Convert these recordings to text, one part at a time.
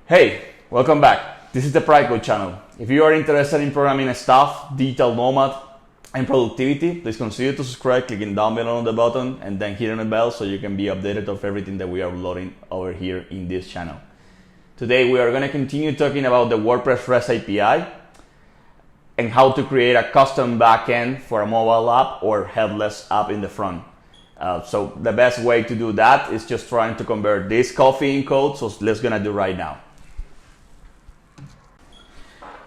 Hey, welcome back. This is the Pricode channel. If you are interested in programming stuff, digital nomad, and productivity, please consider to subscribe, clicking down below on the button and then hitting the bell so you can be updated of everything that we are uploading over here in this channel. Today we are going to continue talking about the WordPress REST API and how to create a custom backend for a mobile app or headless app in the front. So the best way to do that is just trying to convert this coffee in code, so let's gonna do right now.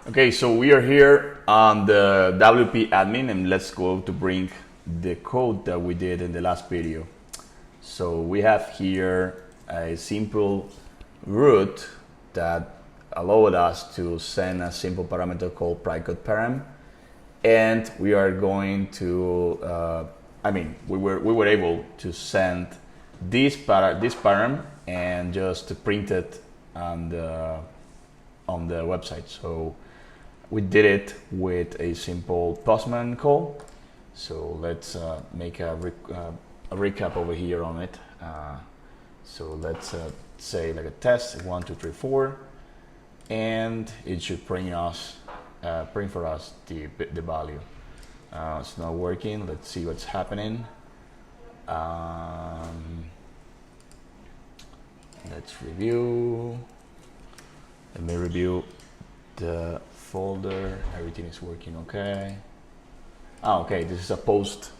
Okay, so we are here on the WP admin and let's go to bring the code that we did in the last video. So we have here a simple route that allowed us to send a simple parameter called Pricode param, and we are going to we were able to send this param and just print it on the website. So we did it with a simple POSTMAN call. So let's make a recap over here on it. So let's say like a test 1, 2, 3, 4, and it should print for us the value. It's not working. Let's see what's happening. Let's review. Let me review the folder. Everything is working okay. Okay, this is a post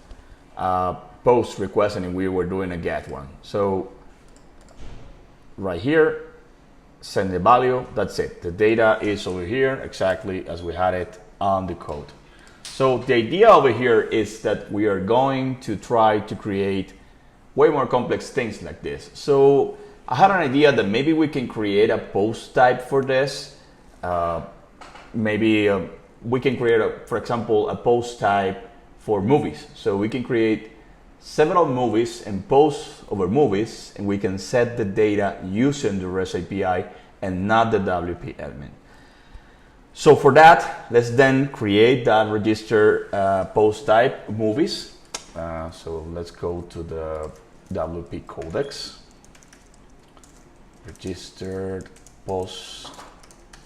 request, and we were doing a get one. So right here, send the value. That's it. The data is over here exactly as we had it on the code. So the idea over here is that we are going to try to create way more complex things like this. So I had an idea that maybe we can create a post type for this. Maybe we can create, for example, a post type for movies. So we can create several movies and posts over movies, and we can set the data using the REST API and not the WP admin. So for that, let's then create that register post type movies. So let's go to the WP codex, registered post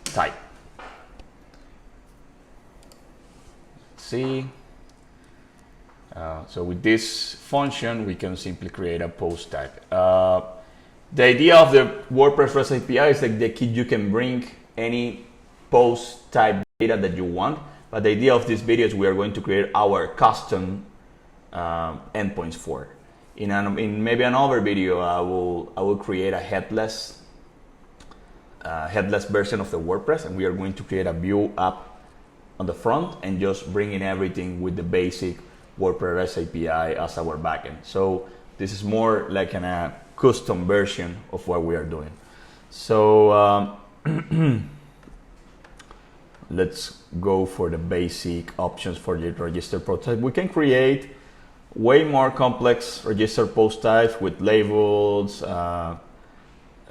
type. Let's see. So with this function, we can simply create a post type. The idea of the WordPress REST API is that you can bring any post type data that you want, but the idea of this video is we are going to create our custom endpoints for. In maybe another video, I will create a headless version of the WordPress, and we are going to create a view app on the front and just bring in everything with the basic WordPress REST API as our backend. So this is more like a custom version of what we are doing. So let's go for the basic options for the register post type. We can create way more complex register post types with labels,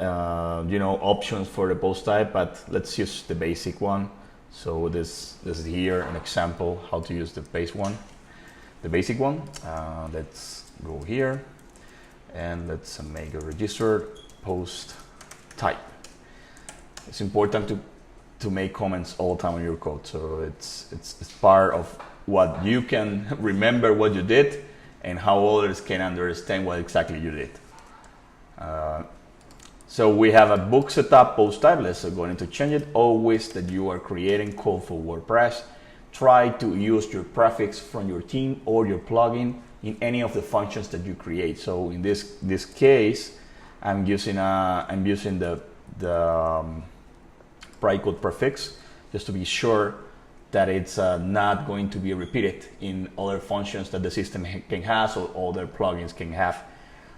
options for the post type, but let's use the basic one. So this is here an example how to use the basic one. Let's go here and let's make a registered post type. It's important to make comments all the time on your code, so it's part of what you can remember what you did and how others can understand what exactly you did. So we have a book setup post type. Let's go into change it. Always that you are creating code for WordPress, try to use your prefix from your theme or your plugin in any of the functions that you create. So in this case, I'm using the Pricode prefix just to be sure that it's not going to be repeated in other functions that the system can have or other plugins can have.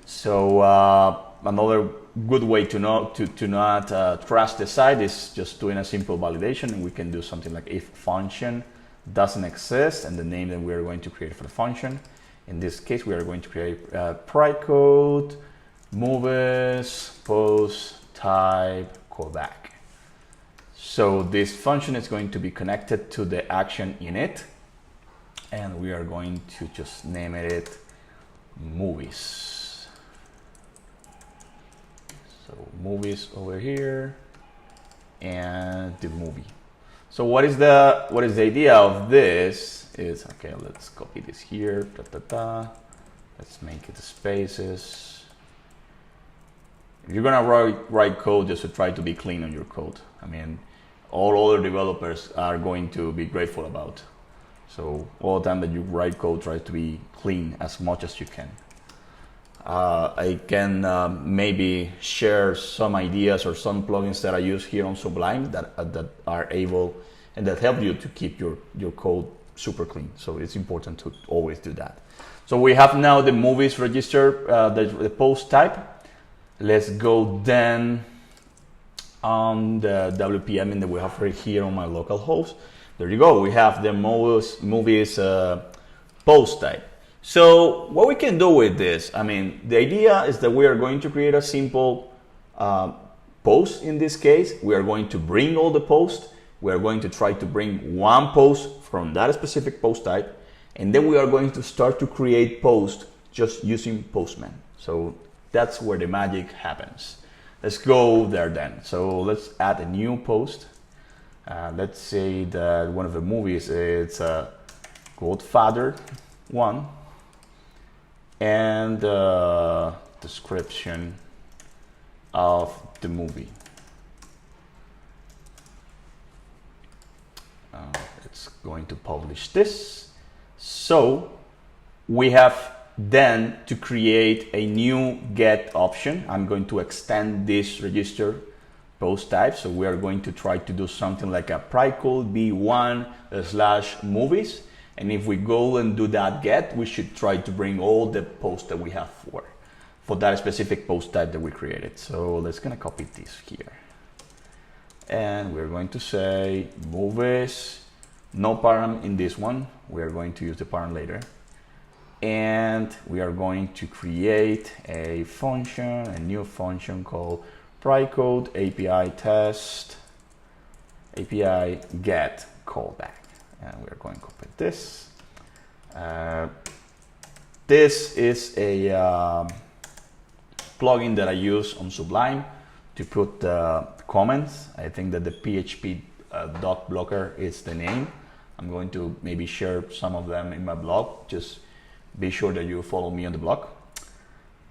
So another good way to not trust the site is just doing a simple validation, and we can do something like if function doesn't exist and the name that we are going to create for the function. In this case, we are going to create Pricode movies post type callback. So this function is going to be connected to the action init, and we are going to just name it movies. So movies over here, and the movie. So what is the idea of this is, okay, let's copy this here, let's make it spaces. If you're gonna write code, just to try to be clean on your code. I mean, all other developers are going to be grateful about. So all the time that you write code, try to be clean as much as you can. I can maybe share some ideas or some plugins that I use here on Sublime that are able and that help you to keep your code super clean. So it's important to always do that. So we have now the movies register, the post type. Let's go then on the WP admin that we have right here on my local host. There you go. We have the movies post type. So what we can do with this, I mean, the idea is that we are going to create a simple post in this case. We are going to bring all the posts. We are going to try to bring one post from that specific post type. And then we are going to start to create posts just using Postman. So that's where the magic happens. Let's go there then. So let's add a new post. Let's say that one of the movies is Godfather 1. And description of the movie. It's going to publish this. So we have then to create a new get option. I'm going to extend this register post type. So we are going to try to do something like a Pricode b1/movies. And if we go and do that get, we should try to bring all the posts that we have for that specific post type that we created. So let's gonna copy this here. And we're going to say movies, no param in this one. We are going to use the param later. And we are going to create a function, a new function called Pricode API test API get callback. And we're going to copy this. This is a plugin that I use on Sublime to put comments. I think that the PHP dot blocker is the name. I'm going to maybe share some of them in my blog. Just be sure that you follow me on the blog.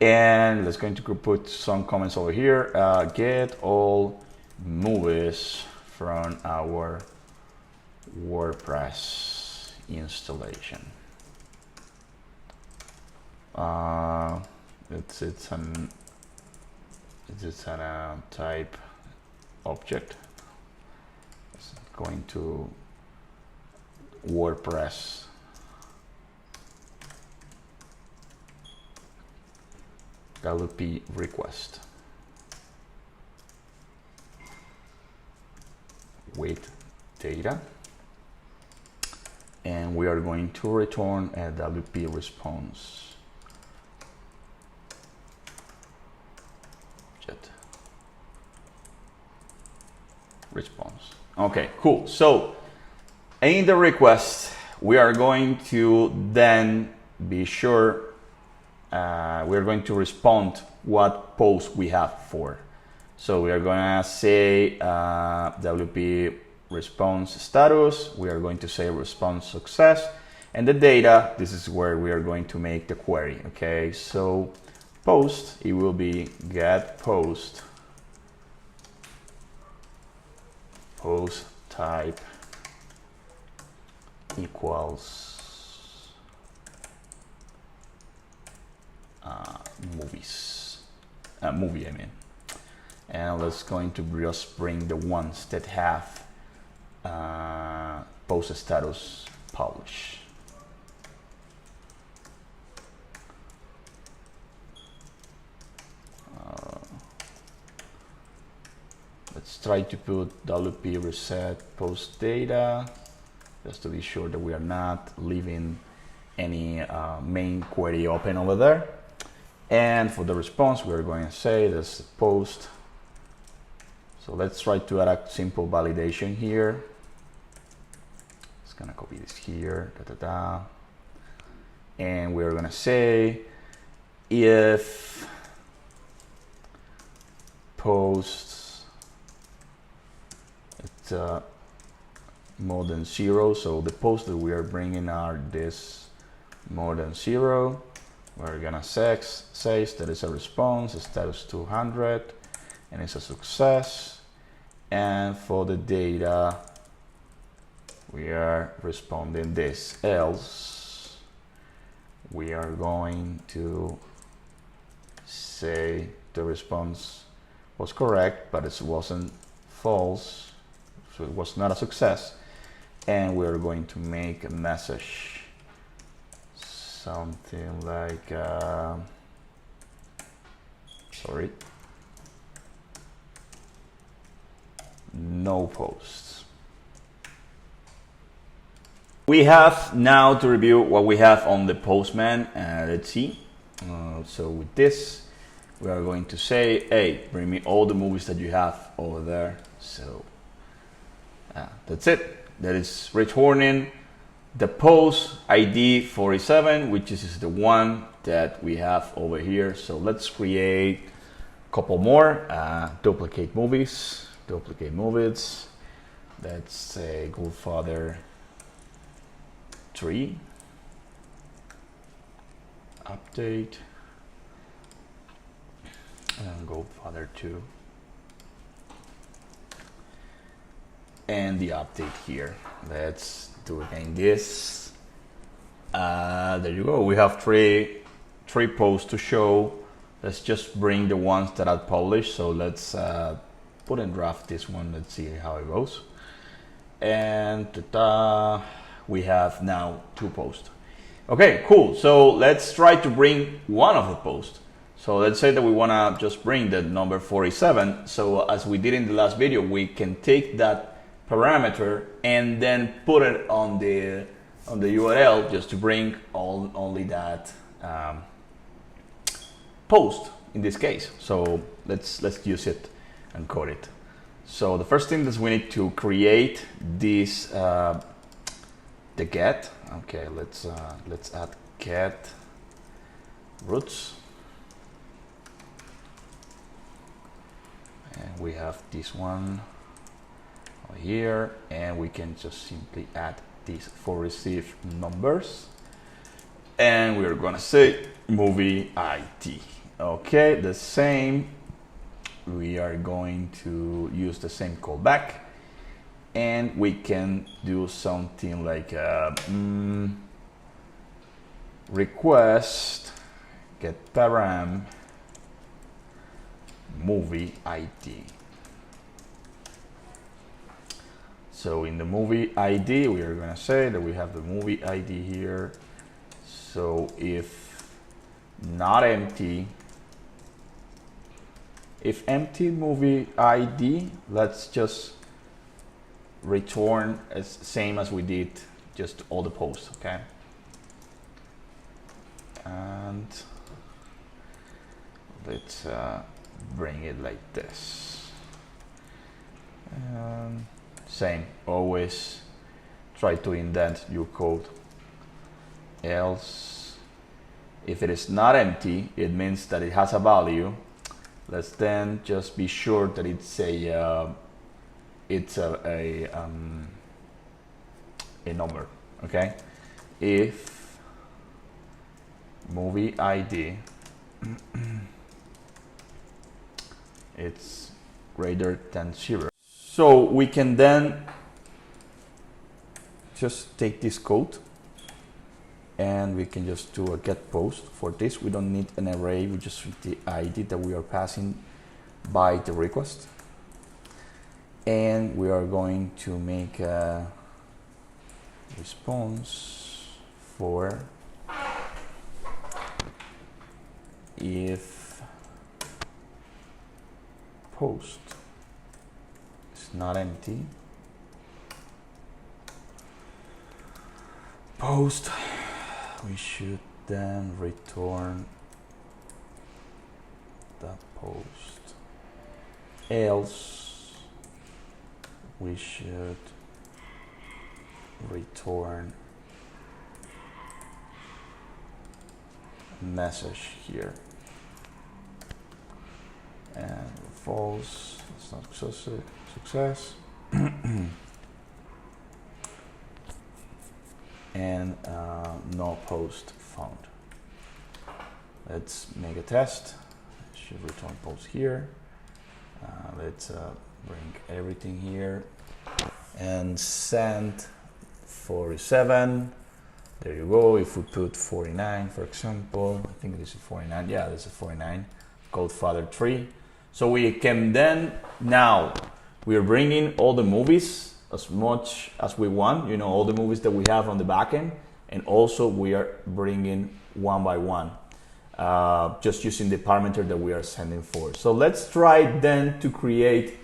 And let's going to put some comments over here. Get all movies from our WordPress installation. It's an type object. It's going to WordPress WP request with data. And we are going to return a WP response. Response. Okay, cool. So in the request, we are going to then be sure we're going to respond what post we have for. So we are going to say WP response status. We are going to say response success, and the data, this is where we are going to make the query. Okay, so post, it will be get post type equals movie, I mean. And let's going to just bring the ones that have post status publish. Let's try to put WP reset post data just to be sure that we are not leaving any main query open over there. And for the response, we're going to say this post. So let's try to add a simple validation here. Just gonna copy this here, and we're gonna say if posts more than 0. So the posts that we are bringing are this more than 0. We're gonna say that it's a response, status 200, and it's a success. And for the data, we are responding this. Else, we are going to say the response was correct, but it wasn't false, so it was not a success. And we're going to make a message, something like, sorry, no posts. We have now to review what we have on the Postman. Let's see. So with this, we are going to say, hey, bring me all the movies that you have over there. So that's it. That is returning the post ID 47, which is the one that we have over here. So let's create a couple more. Duplicate movies. Let's say Godfather 3. Update. And Godfather 2. And the update here. Let's do again this. There you go. We have three posts to show. Let's just bring the ones that are published. So let's put and draft this one. Let's see how it goes. And we have now 2 posts. Okay, cool. So let's try to bring one of the posts. So let's say that we want to just bring the number 47. So as we did in the last video, we can take that parameter and then put it on the URL just to bring only that post in this case. So let's use it and code it. So the first thing is we need to create this the get. Okay, let's add get roots, and we have this one here, and we can just simply add these for receive numbers, and we're gonna say movie ID. Okay, the same, we are going to use the same callback, and we can do something like request get param movie ID. So in the movie ID, we are going to say that we have the movie ID here. So if not empty, if empty movie ID, let's just return as same as we did just all the posts, okay? And let's bring it like this. Same, always try to indent your code. Else, if it is not empty, it means that it has a value. Let's then just be sure that it's a number, okay? If movie ID it's greater than 0. So we can then just take this code and we can just do a get post. For this, we don't need an array, we just need the ID that we are passing by the request. And we are going to make a response for if post is not empty, post, we should then return the post. Else, we should return message here. And false, it's not success. and no post found. Let's make a test. It should return post here. Let's bring everything here and send 47. There you go. If we put 49, for example, I think this is 49. Yeah, this is 49. Code father 3. So we can then, now we are bringing all the movies as much as we want, you know, all the movies that we have on the backend, and also we are bringing one by one, just using the parameter that we are sending for. So let's try then to create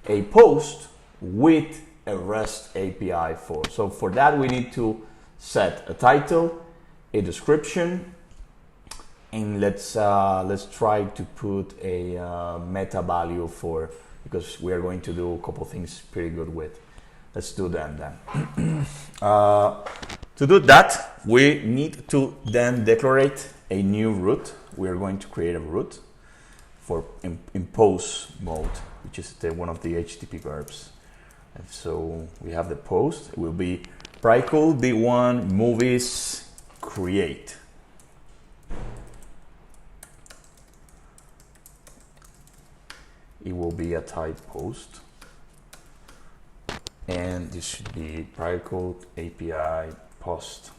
a post with a REST API for. So for that we need to set a title, a description, and let's try to put a meta value for, because we are going to do a couple things pretty good with. Let's do that then. To do that, we need to then declare a new root. We are going to create a root for in post mode, which is one of the HTTP verbs. And so we have the post. It will be Pricode v1 movies create. It will be a type post, and this should be Pricode API post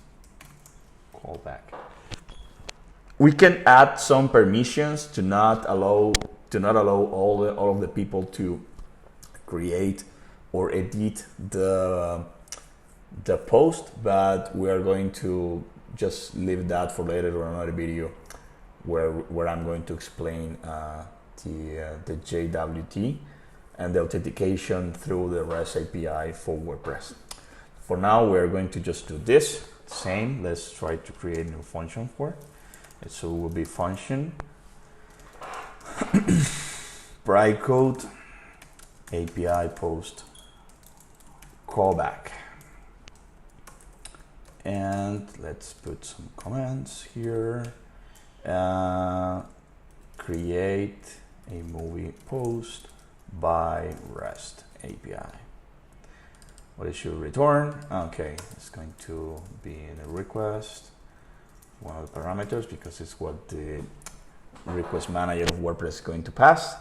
callback. We can add some permissions to not allow all of the people to create or edit the post, but we are going to just leave that for later or another video where I'm going to explain the JWT and the authentication through the REST API for WordPress. For now, we're going to just do this same. Let's try to create a new function for it. So it will be function Pricode API post callback. And let's put some comments here. Create a movie post by REST API. What it should return? Okay, it's going to be in a request, one of the parameters, because it's what the request manager of WordPress is going to pass.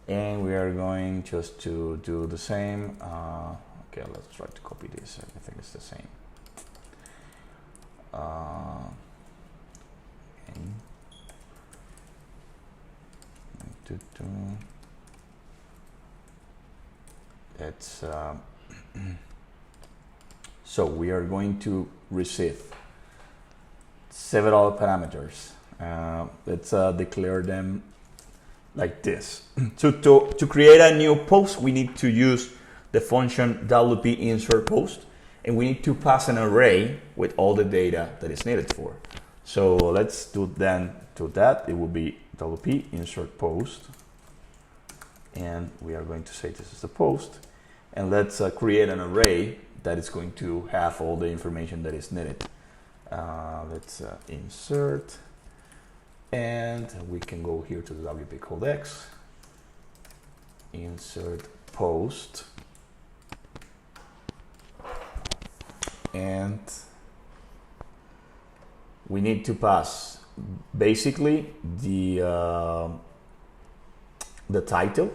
And we are going just to do the same. Okay, let's try to copy this. I think it's the same. It's so we are going to receive several parameters. Let's declare them like this. To create a new post, we need to use the function WP insert post, and we need to pass an array with all the data that is needed for. So let's do then to that. It will be WP insert post, and we are going to say this is the post, and let's create an array that is going to have all the information that is needed. Let's insert, and we can go here to the WP codex, insert post, and we need to pass basically the title,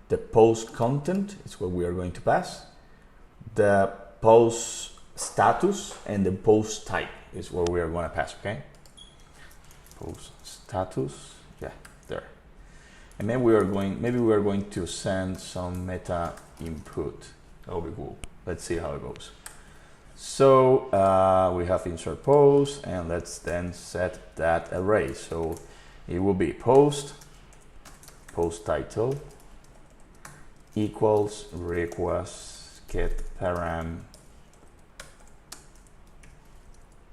the post content is what we are going to pass, the post status, and the post type is what we are going to pass. Okay, post status, yeah, there. And maybe we are going to send some meta input. That will be cool. Let's see how it goes. So we have insert post, and let's then set that array. So it will be post title equals request get param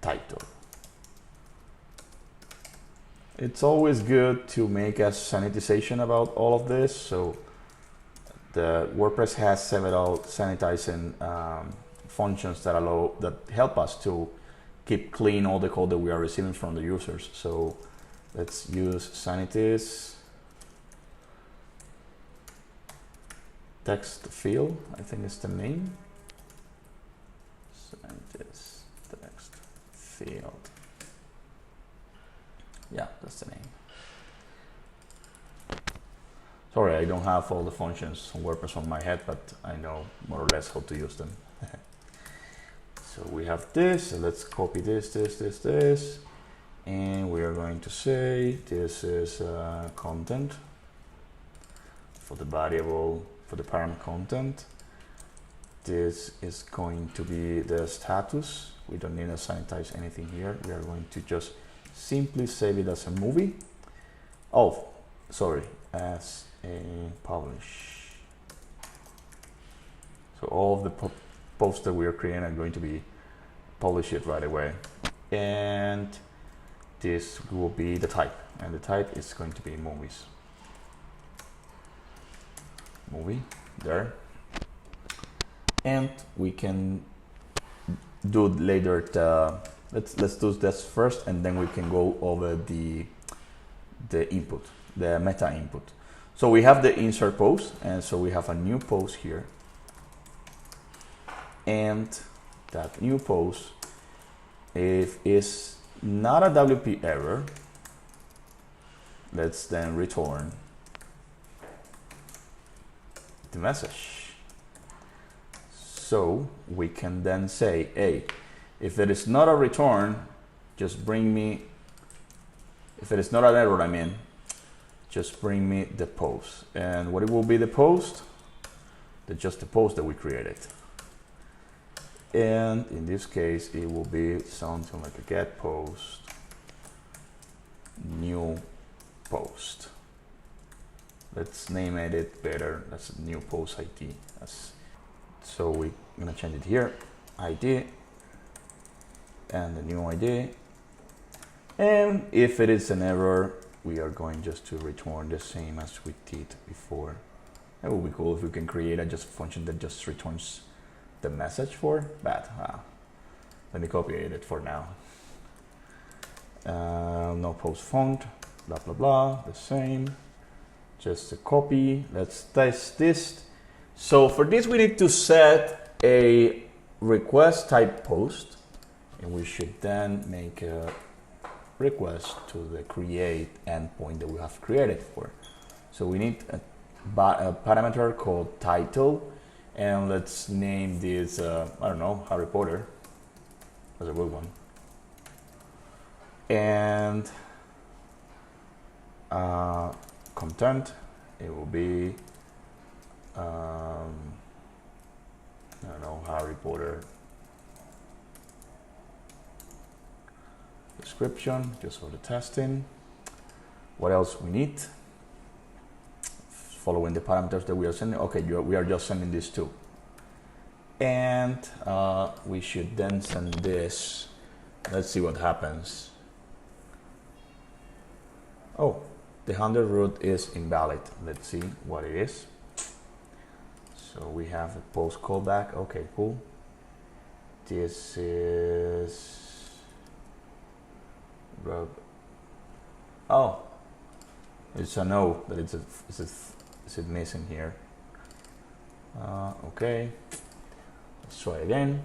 title. It's always good to make a sanitization about all of this. So the WordPress has several sanitizing functions that help us to keep clean all the code that we are receiving from the users. So let's use sanitize text field, I think is the name. Scientist text field. Yeah, that's the name. Sorry, I don't have all the functions on WordPress on my head, but I know more or less how to use them. So we have this, so let's copy this, and we are going to say this is content for the variable, for the parent content. This is going to be the status. We don't need to sanitize anything here. We are going to just simply save it as a movie. Oh, sorry, as a publish. So all of the posts that we are creating are going to be published right away. And this will be the type. And the type is going to be movies. Movie, there. And we can do later the, let's do this first, and then we can go over the input, the meta input. So we have the insert post, and so we have a new post here. And that new post, if it's not a WP error, let's then return the message. So we can then say, hey, if it is not a return, just bring me, if it is not an error, I mean, just bring me the post. And what it will be the post? Just the post that we created. And in this case, it will be something like a get post, new post. Let's name it better. That's new post ID. So we're gonna change it here, ID, and the new ID. And if it is an error, we are going just to return the same as we did before. That would be cool if we can create a just function that just returns the message for, but let me copy it for now. No post font, blah, blah, blah, the same. Just a copy. Let's test this. So for this, we need to set a request type post, and we should then make a request to the create endpoint that we have created for. So we need a parameter called title, and let's name this, I don't know, Harry Potter. That's a good one. And content, it will be, I don't know, Harry Potter. Description, just for the testing. What else we need? Following the parameters that we are sending. Okay, we are just sending this too. And we should then send this. Let's see what happens. Oh, the 100 root is invalid. Let's see what it is. So we have a post callback. Okay, cool. This is Rob. Oh, it's a no, that is it missing here. Okay, let's try again.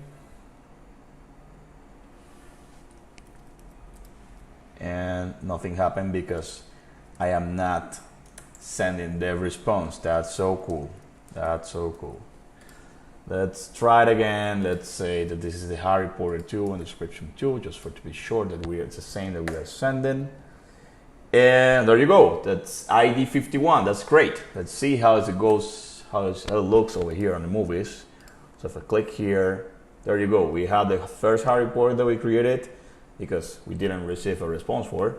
And nothing happened because I am not sending the response. That's so cool. That's so cool. Let's try it again. Let's say that this is the Harry Potter 2 and description 2, just for to be sure that it's the same that we are sending. And there you go. That's ID 51. That's great. Let's see how it goes, how it looks over here on the movies. So if I click here, there you go. We have the first Harry Potter that we created because we didn't receive a response for.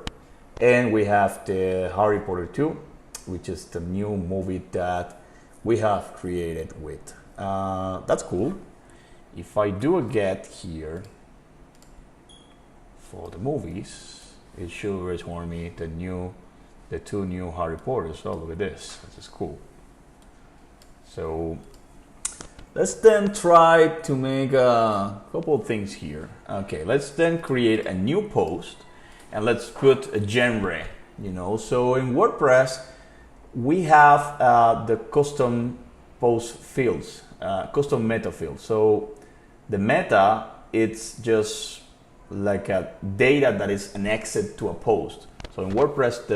And we have the Harry Potter 2, which is the new movie that we have created with. That's cool. If I do a get here for the movies, it should return me the two new Harry Potters. Oh, look at this. This is cool. So let's then try to make a couple of things here. Okay, let's then create a new post and let's put a genre, you know. So in WordPress, we have the custom post fields, custom meta fields. So the meta, it's just like a data that is annexed to a post. So in WordPress,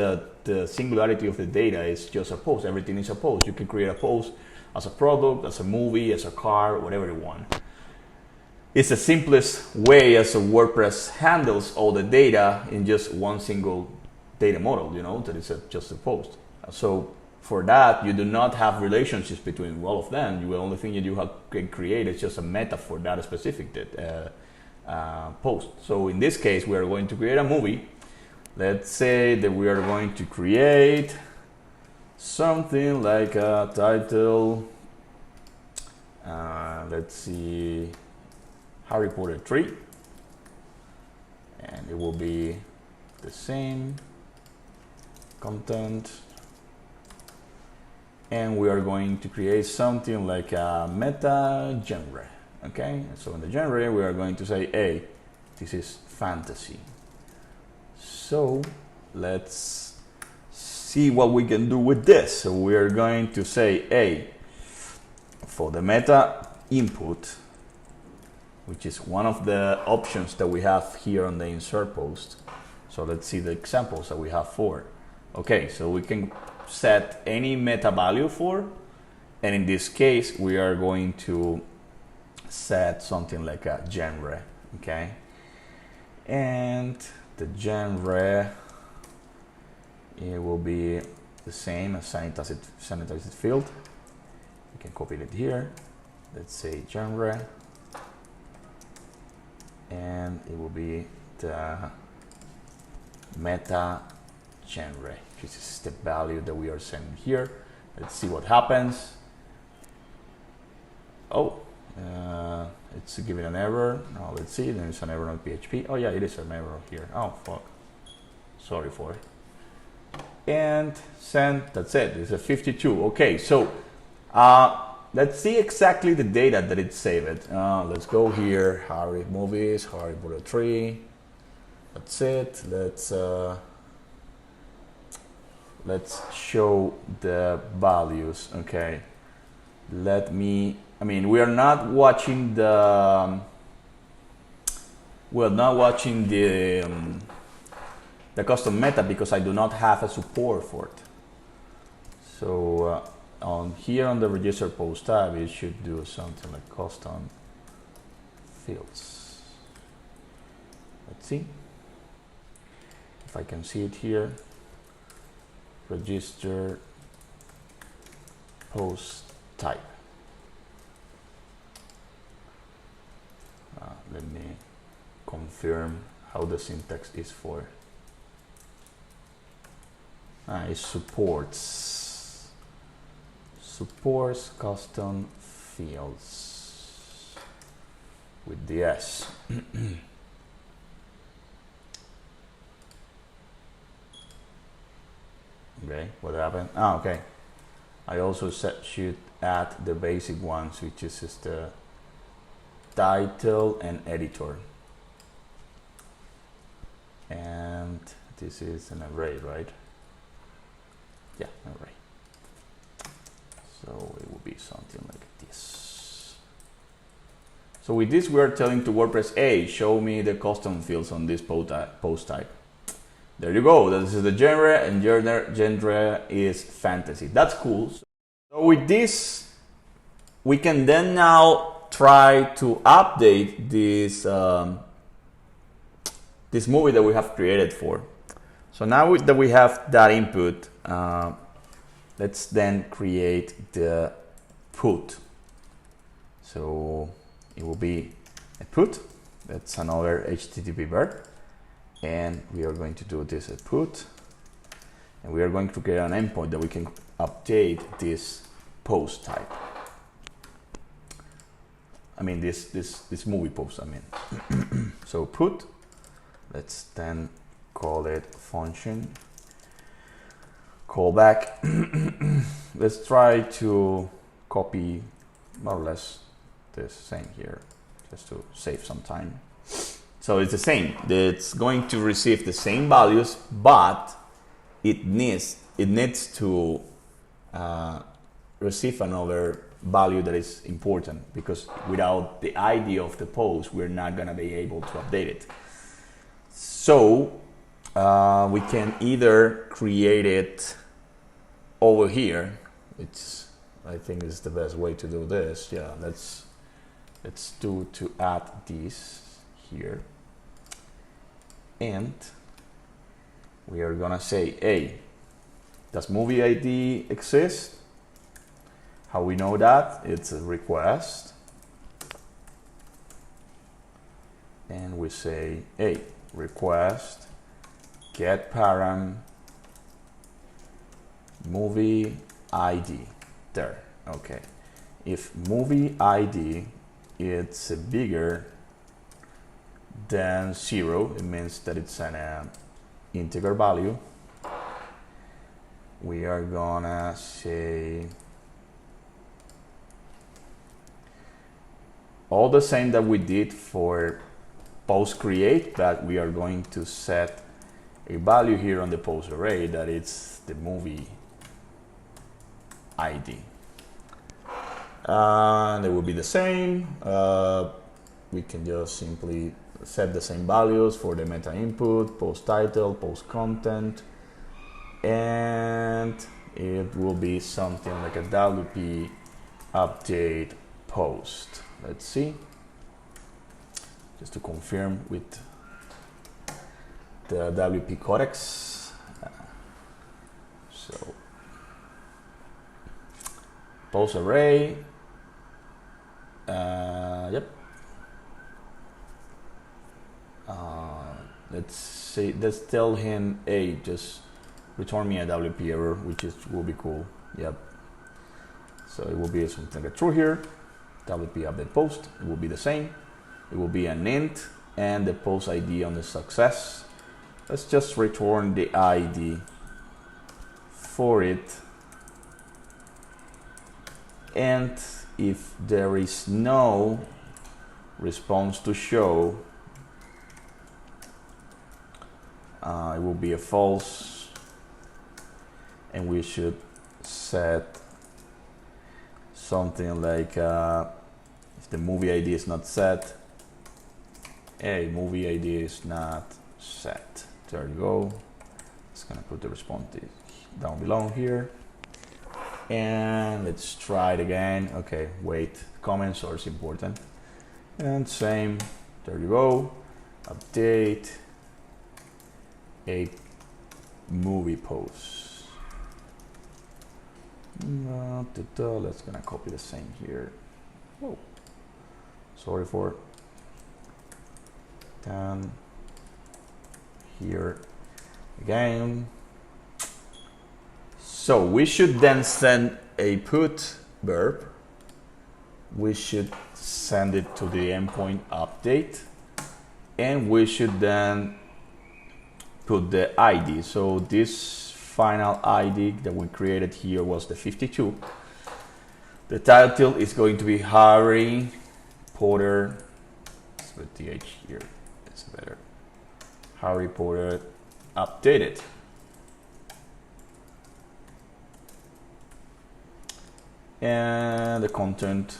the singularity of the data is just a post. Everything is a post. You can create a post as a product, as a movie, as a car, whatever you want. It's the simplest way as a WordPress handles all the data in just one single data model, you know, that is just a post. So for that, you do not have relationships between all of them. The only thing that you can create is just a meta for that specific post. So in this case, we are going to create a movie. Let's say that we are going to create something like a title. Let's see, Harry Potter 3, and it will be the same content, and we are going to create something like a meta genre. Okay, so in the genre we are going to say, hey, this is fantasy. So let's see what we can do with this. So we are going to say, hey, for the meta input, which is one of the options that we have here on the insert post. So let's see the examples that we have for. Okay, so we can set any meta value for, and in this case, we are going to set something like a genre, okay? And the genre, it will be the same as sanitized field. You can copy it here. Let's say genre, and it will be the meta genre. This is the value that we are sending here. Let's see what happens. Oh, it's giving an error. Now let's see, there's an error on PHP. Oh yeah, it is an error here. Oh fuck, sorry for it. And send, that's it, it's a 52. Okay, so let's see exactly the data that it saved. Let's go here, Harry Movies, Harry Potter 3. That's it. Let's show the values. Okay, we are not watching the custom meta because I do not have a support for it. So on here on the register post tab, it should do something like custom fields. Let's see if I can see it here. Register post type. Let me confirm how the syntax is for. It supports custom fields with the S. Okay, what happened? Okay. I also should add the basic ones, which is just the title and editor. And this is an array, right? Yeah, an array. So it will be something like this. So with this, we are telling to WordPress, hey, show me the custom fields on this post type. There you go. This is the genre, and genre is fantasy. That's cool. So with this, we can then now try to update this this movie that we have created for. So now that we have that input, let's then create the put. So it will be a put. That's another HTTP verb. And we are going to do this at put, and we are going to create an endpoint that we can update this post type. I mean this movie post, I mean. So put, let's then call it function callback. Let's try to copy more or less the same here, just to save some time. So it's the same. It's going to receive the same values, but it needs to receive another value that is important, because without the ID of the post, we're not gonna be able to update it. So we can either create it over here, which I think is the best way to do this. Yeah, let's do to add this here, and we are gonna say, hey, does movie ID exist? How we know that? It's a request, and we say, hey, request get param movie ID. There. Okay. If movie ID it's bigger than 0, it means that it's an integer value. We are gonna say all the same that we did for post create, but we are going to set a value here on the post array that it's the movie ID. They will be the same. We can just simply set the same values for the meta input, post title, post content, and it will be something like a WP update post. Let's see, just to confirm with the WP codex. So post array, yep. Let's tell him, hey, just return me a WP error, which will be cool. Yep. So it will be something like true here. WP update post, it will be the same. It will be an int and the post ID on the success. Let's just return the ID for it. And if there is no response to show, it will be a false, and we should set something like if the movie ID is not set, hey, movie ID is not set. There you go. It's gonna put the response down below here, and let's try it again. Okay, wait, comment source important, and same. There you go. Update a movie post. Let's gonna copy the same here. Oh, sorry for down here again. So we should then send a put verb. We should send it to the endpoint update, and we should then put the ID. So this final ID that we created here was the 52. The title is going to be Harry Potter. Let's put the H here. It's better. Harry Potter updated. And the content.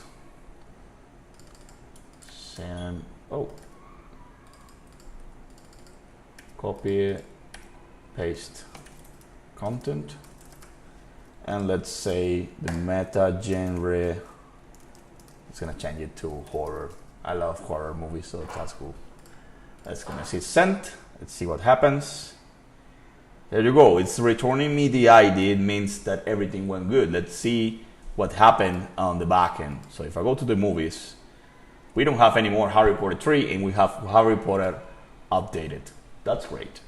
Send. Oh. Copy, paste content, and let's say the meta genre, it's gonna change it to horror. I love horror movies, so that's cool. That's gonna say sent. Let's see what happens. There you go. It's returning me the ID. It means that everything went good. Let's see what happened on the back end. So if I go to the movies, we don't have any more Harry Potter 3, and we have Harry Potter updated. That's great.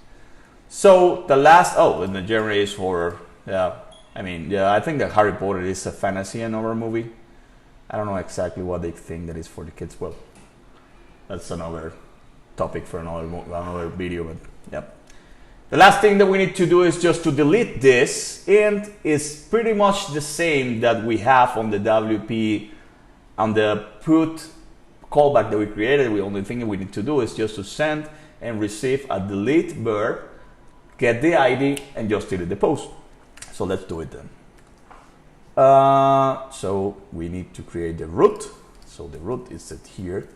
So the last, oh, and the genre is horror. Yeah, I mean, yeah, I think that Harry Potter is a fantasy and horror movie. I don't know exactly what they think that is for the kids. Well, that's another topic for another video, but yep. The last thing that we need to do is just to delete this, and it's pretty much the same that we have on the WP, on the put callback that we created. The only thing that we need to do is just to send and receive a delete verb, get the ID, and just delete the post. So let's do it then. So we need to create the root. So the root is set here,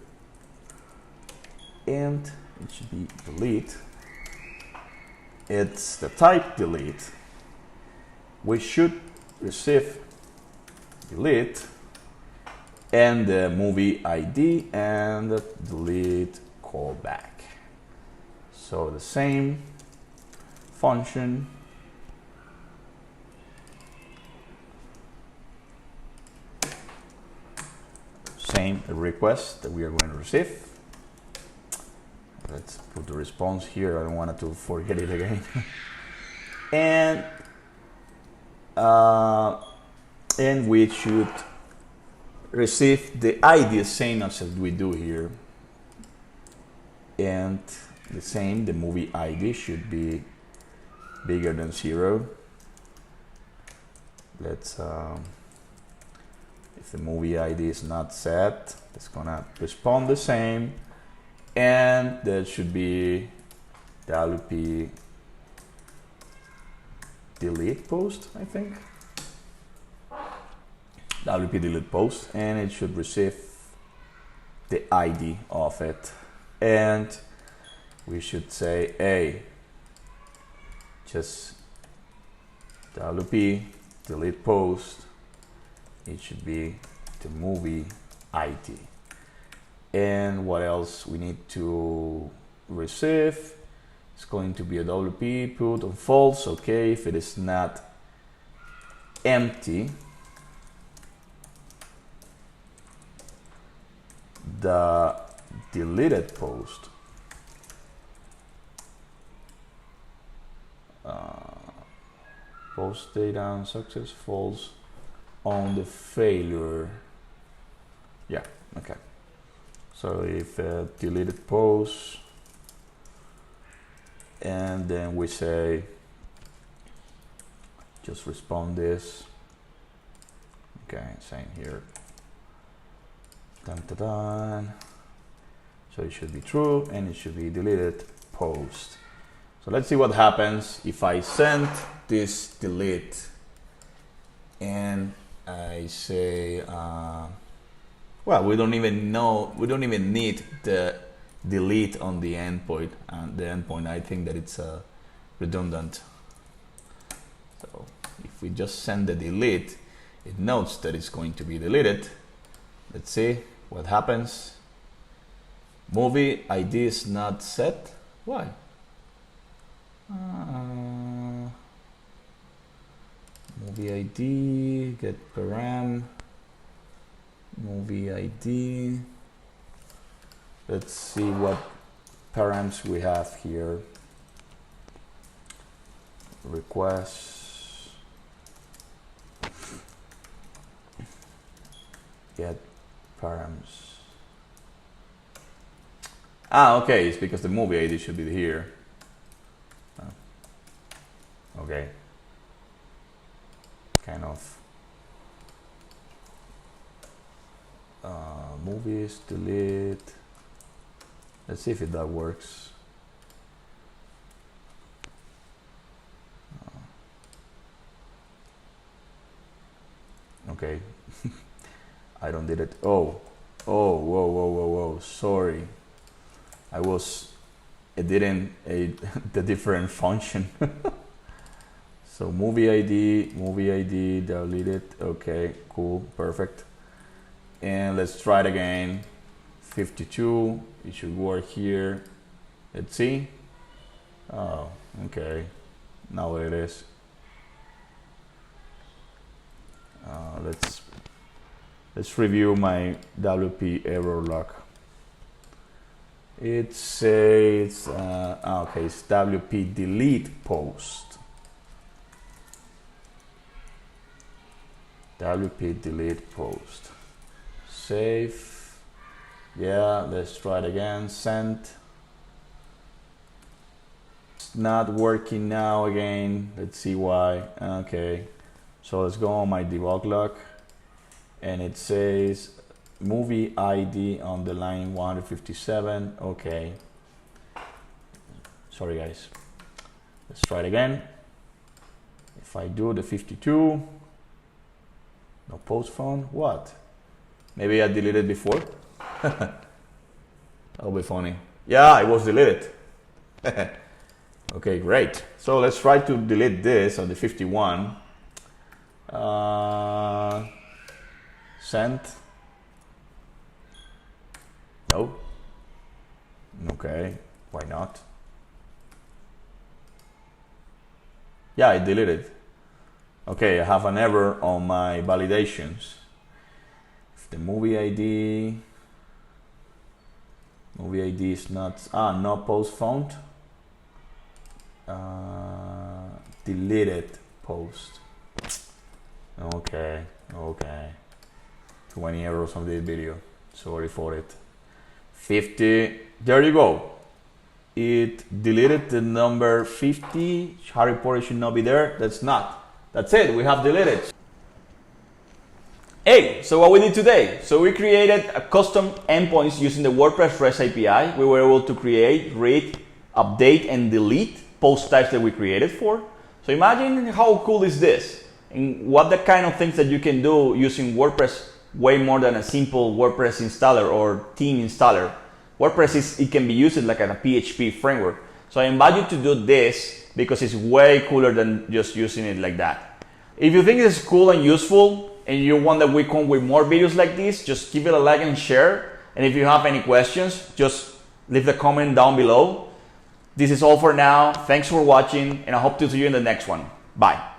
and it should be delete. It's the type delete. We should receive delete and the movie ID and the delete callback. So the same function, same request that we are going to receive. Let's put the response here. I don't want to forget it again. And we should receive the ID, same as we do here. And the same, the movie ID should be bigger than 0. Let's, if the movie ID is not set, it's gonna respond the same. And there should be WP delete post, I think. WP delete post, and it should receive the ID of it. And we should say, hey, just WP delete post. It should be the movie ID. And what else we need to receive? It's going to be a WP put on false. Okay, if it is not empty, the deleted post post data success false on the failure. Yeah, okay. So if deleted post, and then we say just respond this. Okay, same here. Dun, dun, dun. So it should be true, and it should be deleted post. So let's see what happens if I send this delete and I say, well, we don't even need the delete on the endpoint. And the endpoint, I think that it's redundant. So if we just send the delete, it notes that it's going to be deleted. Let's see what happens. Movie ID is not set. Why? Movie ID, get param, movie ID. Let's see what params we have here. Requests, get params. Okay, it's because the movie ID should be here. Okay, kind of movies, delete. Let's see if that works. Okay, I don't did it. Oh, whoa, sorry. I was editing the different function. So movie ID, delete it. Okay, cool, perfect. And let's try it again. 52, it should work here. Let's see. Oh, okay. Now it is. Let's review my WP error log. It says, okay, it's WP delete post. WP delete post. Save. Yeah, let's try it again. Send. It's not working now again. Let's see why. Okay. So let's go on my debug log. And it says movie ID on the line 157. Okay. Sorry guys. Let's try it again. If I do the 52, No post found. What? Maybe I deleted before. That'll be funny. Yeah, it was deleted. Okay, great. So let's try to delete this on the 51. Send. No. Okay, why not? Yeah, I deleted. Okay, I have an error on my validations. If the movie ID is not, no post found. Deleted post. Okay. Too many errors on this video. Sorry for it. 50. There you go. It deleted the number 50. Harry Potter should not be there. That's not. That's it. We have deleted. Hey, so what we did today? So we created a custom endpoints using the WordPress REST API. We were able to create, read, update, and delete post types that we created for. So imagine how cool is this, and what the kind of things that you can do using WordPress way more than a simple WordPress installer or theme installer. WordPress it can be used like a PHP framework. So I invite you to do this because it's way cooler than just using it like that. If you think it's cool and useful and you want that we come with more videos like this, just give it a like and share. And if you have any questions, just leave the comment down below. This is all for now. Thanks for watching, and I hope to see you in the next one. Bye.